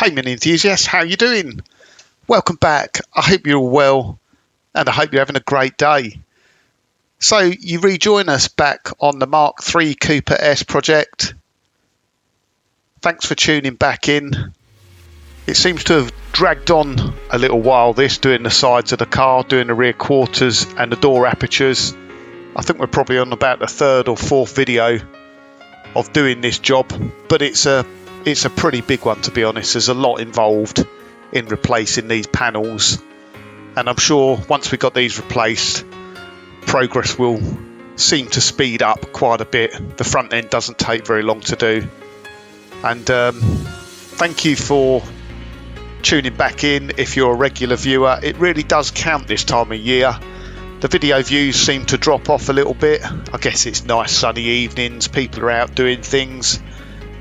Hey mini enthusiasts, how you doing? Welcome back. I hope you're all well and I hope you're having a great day. So you rejoin us back on the Mk3 Cooper S project. Thanks for tuning back in. It seems to have dragged on a little while, this, doing the sides of the car, doing the rear quarters and the door apertures. I think we're probably on about the third or fourth video of doing this job, but it's a pretty big one, to be honest. There's a lot involved in replacing these panels, and I'm sure once we got these replaced, progress will seem to speed up quite a bit. The front end doesn't take very long to do. And thank you for tuning back in. If you're a regular viewer, it really does count this time of year. The video views seem to drop off a little bit. I guess it's nice sunny evenings, people are out doing things,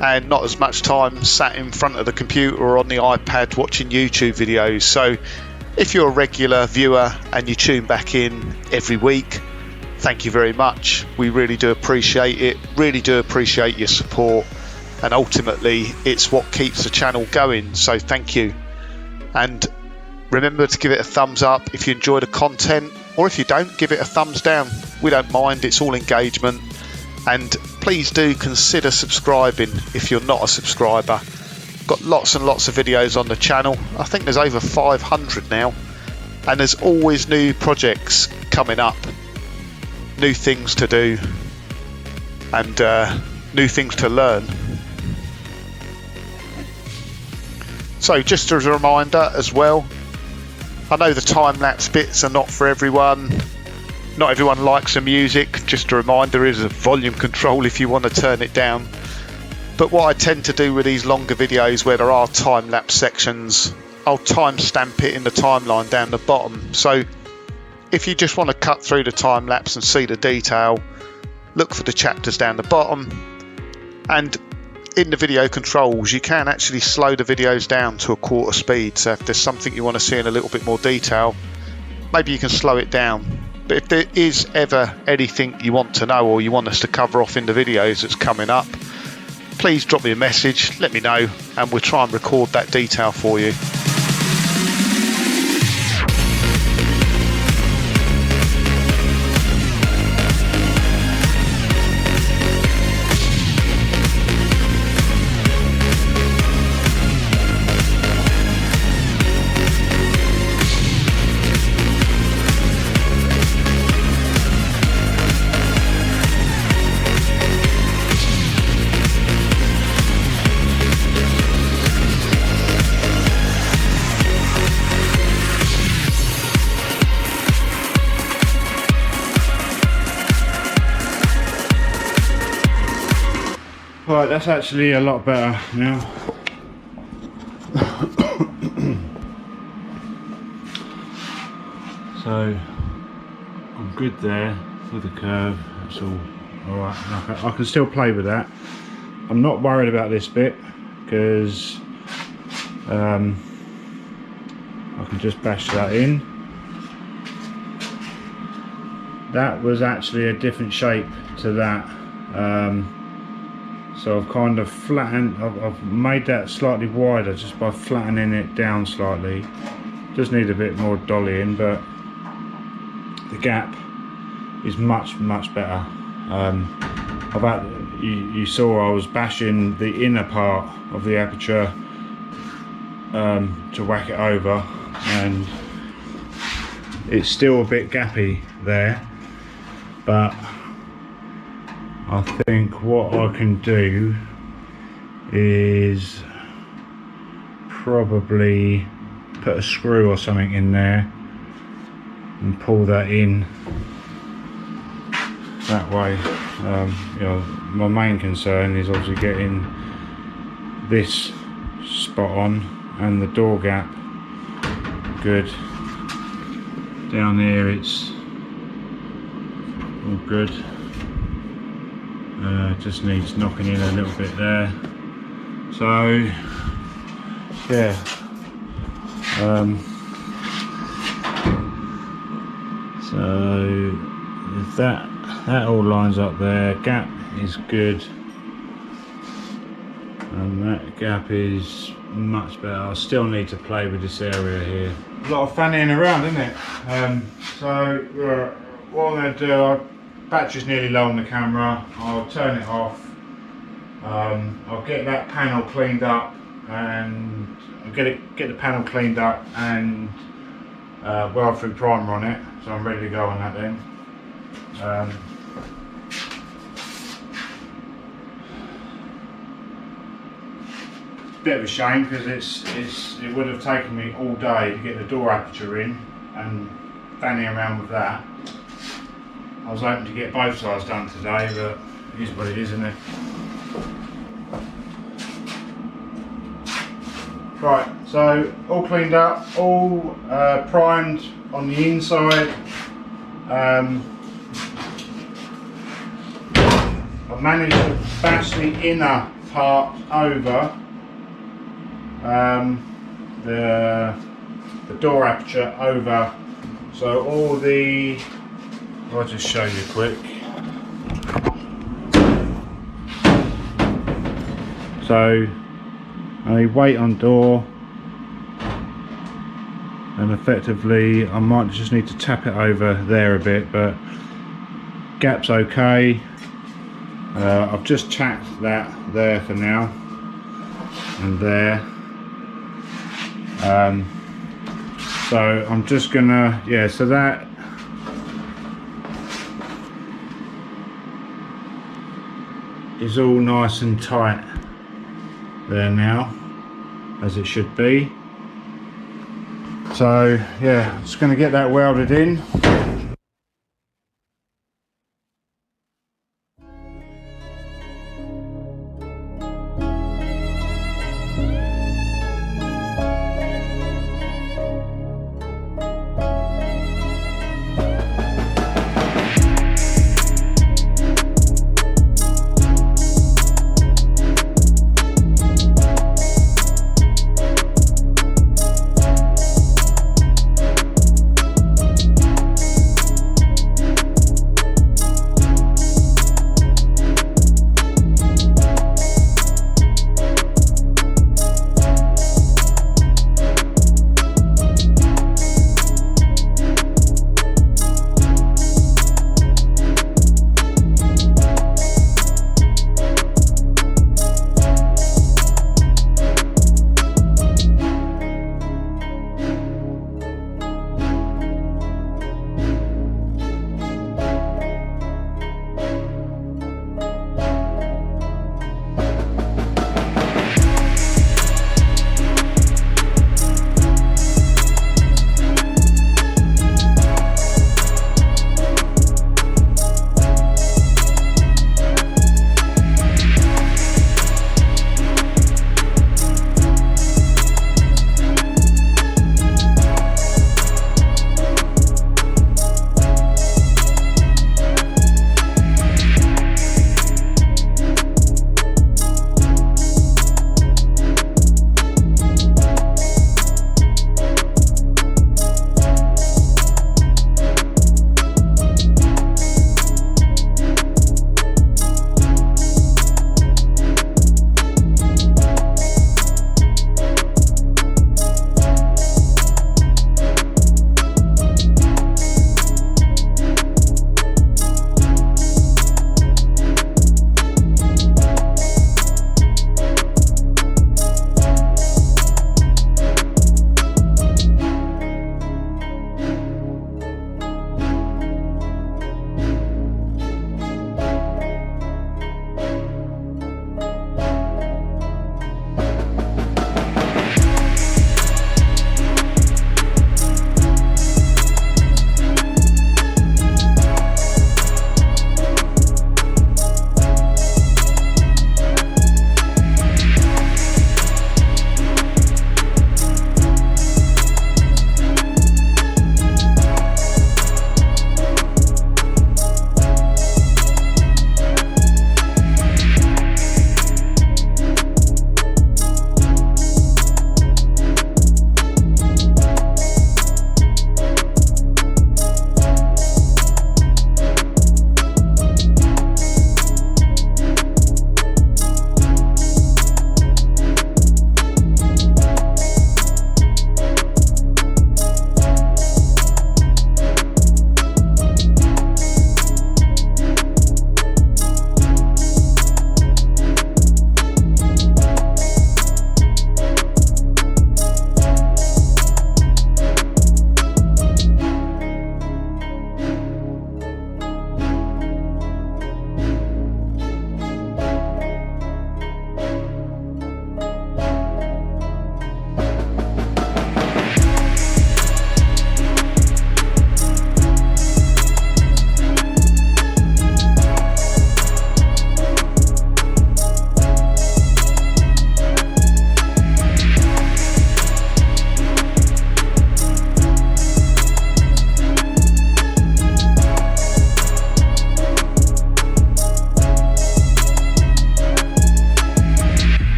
and not as much time sat in front of the computer or on the iPad watching YouTube videos. So if you're a regular viewer and you tune back in every week, thank you very much. We really do appreciate it, really do appreciate your support, and ultimately it's what keeps the channel going, so thank you. And remember to give it a thumbs up if you enjoy the content, or if you don't, give it a thumbs down. We don't mind, it's all engagement. And please do consider subscribing if you're not a subscriber. Got lots and lots of videos on the channel. I think there's over 500 now, and there's always new projects coming up, new things to do, and new things to learn. So just as a reminder as well, I know the time-lapse bits are not for everyone. Not everyone likes the music. Just a reminder, there is a volume control if you want to turn it down. But what I tend to do with these longer videos where there are time-lapse sections, I'll timestamp it in the timeline down the bottom. So if you just want to cut through the time-lapse and see the detail, look for the chapters down the bottom. And in the video controls, you can actually slow the videos down to a quarter speed. So if there's something you want to see in a little bit more detail, maybe you can slow it down. But if there is ever anything you want to know or you want us to cover off in the videos that's coming up, please drop me a message, let me know, and we'll try and record that detail for you. Right, that's actually a lot better now. So I'm good there with the curve. It's all alright. I can still play with that. I'm not worried about this bit because I can just bash that in. That was actually a different shape to that. So I've kind of flattened, I've made that slightly wider just by flattening it down slightly. Just need a bit more dollying, but the gap is much better. You saw I was bashing the inner part of the aperture to whack it over, and it's still a bit gappy there, but I think what I can do is probably put a screw or something in there and pull that in that way. You know, my main concern is obviously getting this spot on and the door gap good. Down there it's all good. Just needs knocking in a little bit there. So yeah, so if that all lines up there, gap is good. and that gap is much better. I still need to play with this area here. A lot of fanning around, isn't it? So what I'm going to do, battery's nearly low on the camera, I'll turn it off. I'll get that panel cleaned up, and I'll get the panel cleaned up and weld through primer on it, so I'm ready to go on that then. Bit of a shame because it would have taken me all day to get the door aperture in and fanning around with that. I was hoping to get both sides done today, but it is what it is, isn't it? Right, so all cleaned up, all primed on the inside. I've managed to bash the inner part over the door aperture over, so all the, I'll just show you quick. So I weight on door, and effectively I might just need to tap it over there a bit, but gap's okay. I've just tacked that there for now, and there. So I'm just gonna, yeah, so that is all nice and tight there now, as it should be. So yeah, I'm just gonna get that welded in.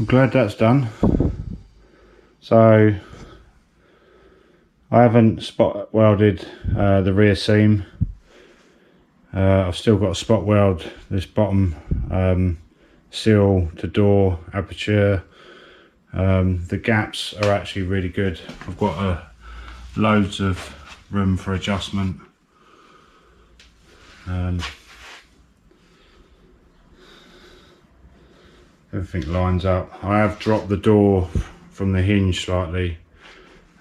glad that's done. So I haven't spot welded the rear seam. I've still got to spot weld this bottom sill to door aperture. The gaps are actually really good. I've got loads of room for adjustment. Everything lines up. I have dropped the door from the hinge slightly.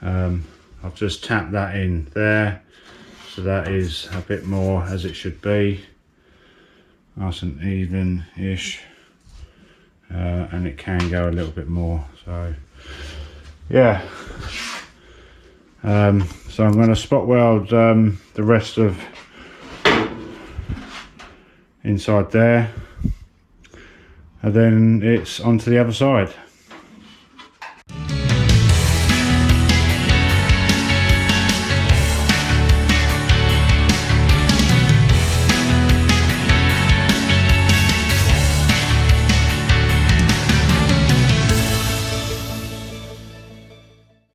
I've just tapped that in there, so that is a bit more as it should be, nice and even-ish, and it can go a little bit more. So yeah, so I'm going to spot weld the rest of inside there, and then it's onto the other side.